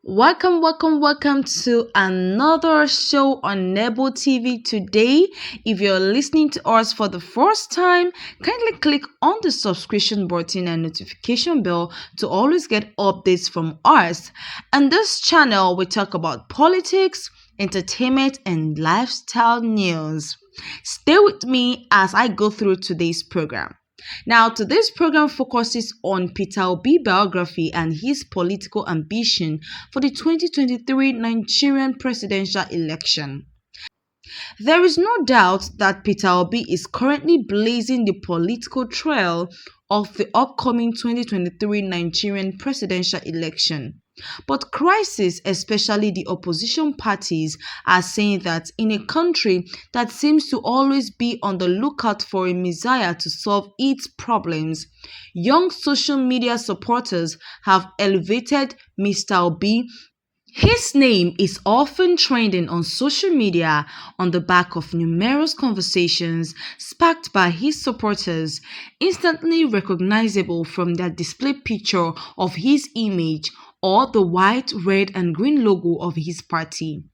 Welcome to another show on Nebo TV today. If you're listening to us for the first time, kindly click on the subscription button and notification bell to always get updates from us. On this channel, we talk about politics, entertainment, and lifestyle news. Stay with me as I go through today's program. Now, today's program focuses on Peter Obi biography and his political ambition for the 2023 Nigerian presidential election. There is no doubt that Peter Obi is currently blazing the political trail of the upcoming 2023 Nigerian presidential election. But crises, especially the opposition parties, are saying that in a country that seems to always be on the lookout for a messiah to solve its problems, young social media supporters have elevated Mr. Obi. His name is often trending on social media on the back of numerous conversations sparked by his supporters, instantly recognizable from their displayed picture of his image or the white, red, and green logo of his party.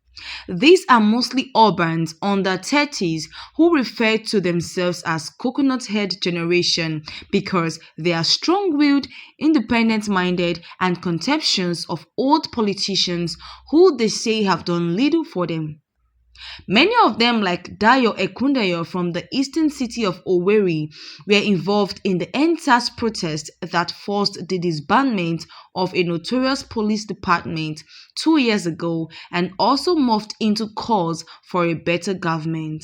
These are mostly urbans under 30s who refer to themselves as coconut head generation because they are strong-willed, independent-minded, and contemptuous of old politicians who they say have done little for them. Many of them, like Dayo Ekundayo from the eastern city of Owerri, were involved in the EndSARS protest that forced the disbandment of a notorious police department 2 years ago and also morphed into calls for a better government.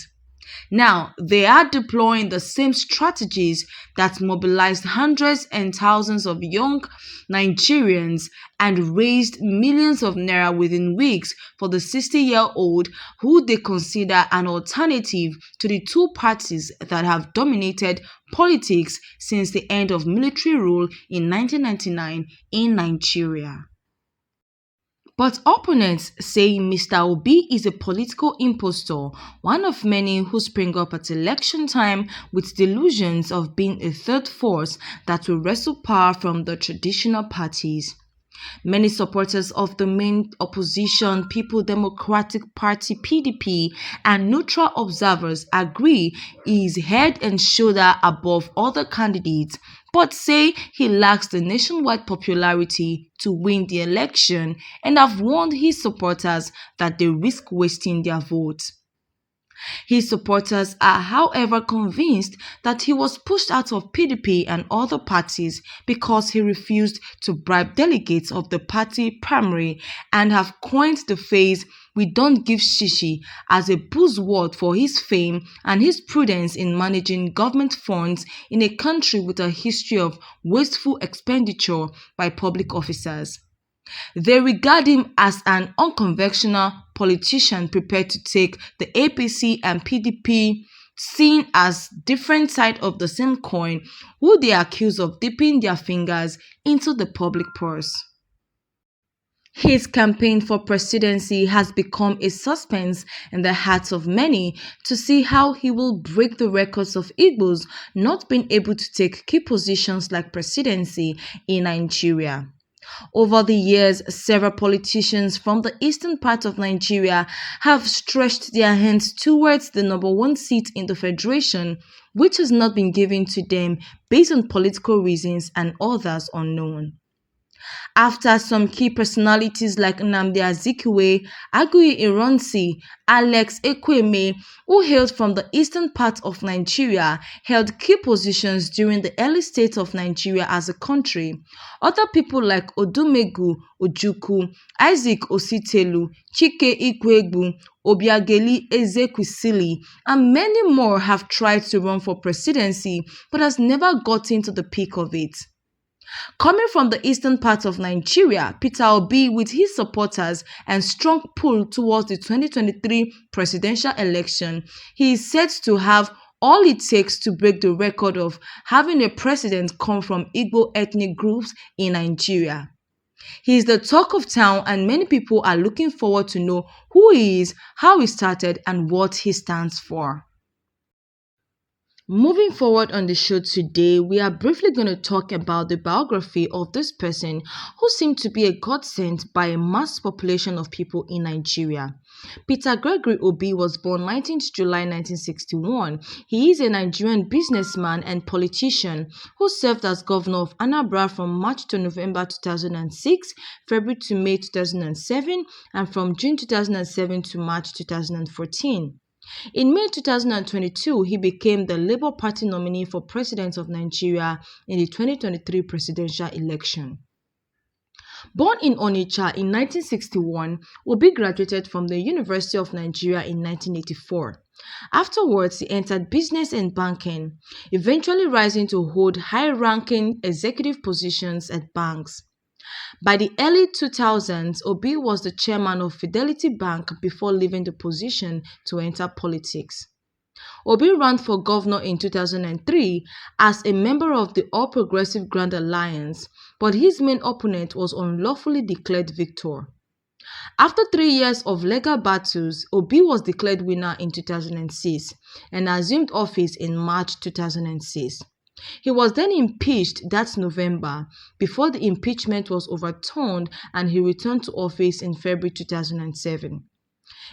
Now, they are deploying the same strategies that mobilized hundreds and thousands of young Nigerians and raised millions of naira within weeks for the 60-year-old who they consider an alternative to the two parties that have dominated politics since the end of military rule in 1999 in Nigeria. But opponents say Mr. Obi is a political impostor, one of many who spring up at election time with delusions of being a third force that will wrestle power from the traditional parties. Many supporters of the main opposition People Democratic Party (PDP) and neutral observers agree he is head and shoulder above other candidates, but say he lacks the nationwide popularity to win the election and have warned his supporters that they risk wasting their votes. His supporters are, however, convinced that he was pushed out of PDP and other parties because he refused to bribe delegates of the party primary and have coined the phrase "we don't give shishi" as a buzzword for his fame and his prudence in managing government funds in a country with a history of wasteful expenditure by public officers. They regard him as an unconventional politician prepared to take the APC and PDP, seen as different sides of the same coin, who they accuse of dipping their fingers into the public purse. His campaign for presidency has become a suspense in the hearts of many to see how he will break the records of Igbos not being able to take key positions like presidency in Nigeria. Over the years, several politicians from the eastern part of Nigeria have stretched their hands towards the number one seat in the federation, which has not been given to them based on political reasons and others unknown. After some key personalities like Nnamdi Azikiwe, Aguiyi Ironsi, Alex Ekwueme, who hailed from the eastern part of Nigeria, held key positions during the early state of Nigeria as a country. Other people like Odumegu Ojukwu, Isaac Ositelu, Chike Ikwegbu, Obiageli Ezekwesili, and many more have tried to run for presidency but has never gotten to the peak of it. Coming from the eastern part of Nigeria, Peter Obi, with his supporters and strong pull towards the 2023 presidential election, he is said to have all it takes to break the record of having a president come from Igbo ethnic groups in Nigeria. He is the talk of town and many people are looking forward to know who he is, how he started, and what he stands for. Moving forward on the show today, we are briefly going to talk about the biography of this person who seemed to be a godsend by a mass population of people in Nigeria. Peter Gregory Obi was born 19th July 1961. He is a Nigerian businessman and politician who served as governor of Anambra from March to November 2006, February to May 2007, and from June 2007 to March 2014. In May 2022, he became the Labour Party nominee for President of Nigeria in the 2023 presidential election. Born in Onitsha in 1961, Obi graduated from the University of Nigeria in 1984. Afterwards, he entered business and banking, eventually rising to hold high-ranking executive positions at banks. By the early 2000s, Obi was the chairman of Fidelity Bank before leaving the position to enter politics. Obi ran for governor in 2003 as a member of the All Progressive Grand Alliance, but his main opponent was unlawfully declared victor. After 3 years of legal battles, Obi was declared winner in 2006 and assumed office in March 2006. He was then impeached that November before the impeachment was overturned and he returned to office in February 2007.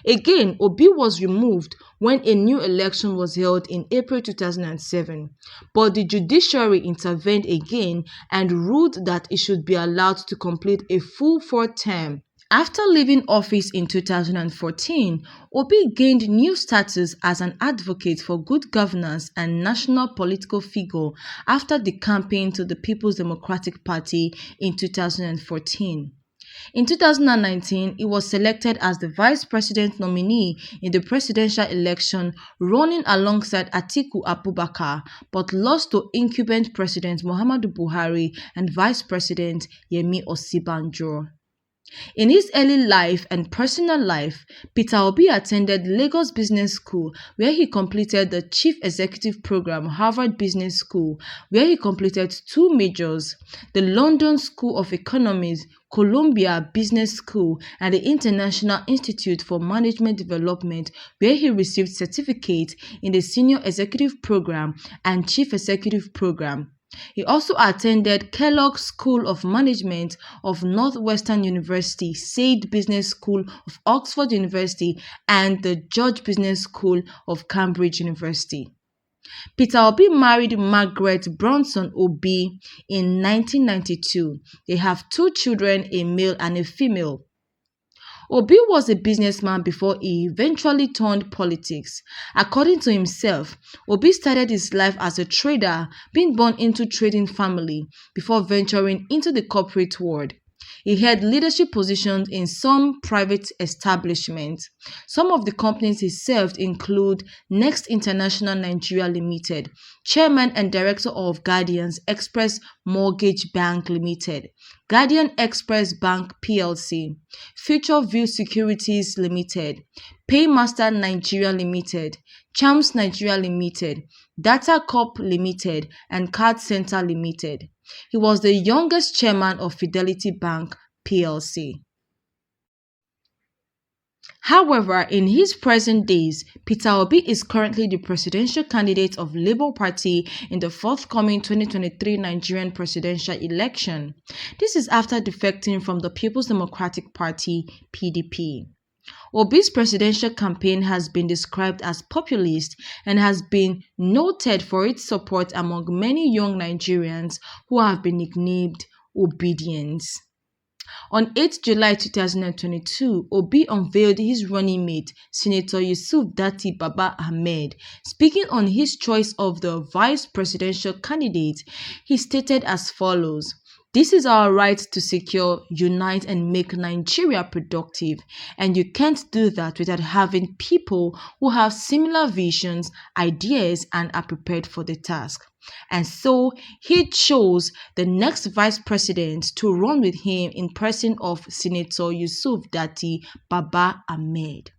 Again, Obi was removed when a new election was held in April 2007, but the judiciary intervened again and ruled that he should be allowed to complete a full fourth term. After leaving office in 2014, Obi gained new status as an advocate for good governance and national political figure after the campaign to the People's Democratic Party in 2014. In 2019, he was selected as the vice president nominee in the presidential election, running alongside Atiku Abubakar, but lost to incumbent President Muhammadu Buhari and Vice President Yemi Osibanjo. In his early life and personal life, Peter Obi attended Lagos Business School, where he completed the Chief Executive Program, Harvard Business School, where he completed 2 majors, the London School of Economics, Columbia Business School, and the International Institute for Management Development, where he received certificates in the Senior Executive Program and Chief Executive Program. He also attended Kellogg School of Management of Northwestern University, Said Business School of Oxford University, and the George Business School of Cambridge University. Peter Obi married Margaret Bronson Obi in 1992. They have 2 children, a male and a female. Obi was a businessman before he eventually turned politics. According to himself, Obi started his life as a trader, being born into trading family, before venturing into the corporate world. He held leadership positions in some private establishments. Some of the companies he served include Next International Nigeria Limited, Chairman and Director of Guardian's Express Mortgage Bank Limited, Guardian Express Bank PLC, Future View Securities Limited, Paymaster Nigeria Limited, Chams Nigeria Limited, Data Corp Limited, and Card Center Limited. He was the youngest chairman of Fidelity Bank PLC. However, in his present days, Peter Obi is currently the presidential candidate of Labour Party in the forthcoming 2023 Nigerian presidential election. This is after defecting from the People's Democratic Party (PDP). Obi's presidential campaign has been described as populist and has been noted for its support among many young Nigerians who have been nicknamed Obedience. On 8 July 2022, Obi unveiled his running mate, Senator Yusuf Datti Baba Ahmed. Speaking on his choice of the vice presidential candidate, he stated as follows: "This is our right to secure, unite, and make Nigeria productive, and you can't do that without having people who have similar visions, ideas, and are prepared for the task." And so he chose the next vice president to run with him in person of Senator Yusuf Datti Baba Ahmed.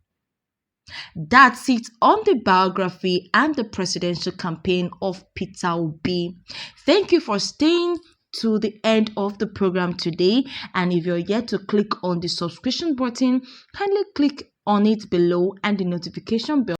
That's it on the biography and the presidential campaign of Peter Obi. Thank you for staying to the end of the program today, and if you're yet to click on the subscription button, kindly click on it below and the notification bell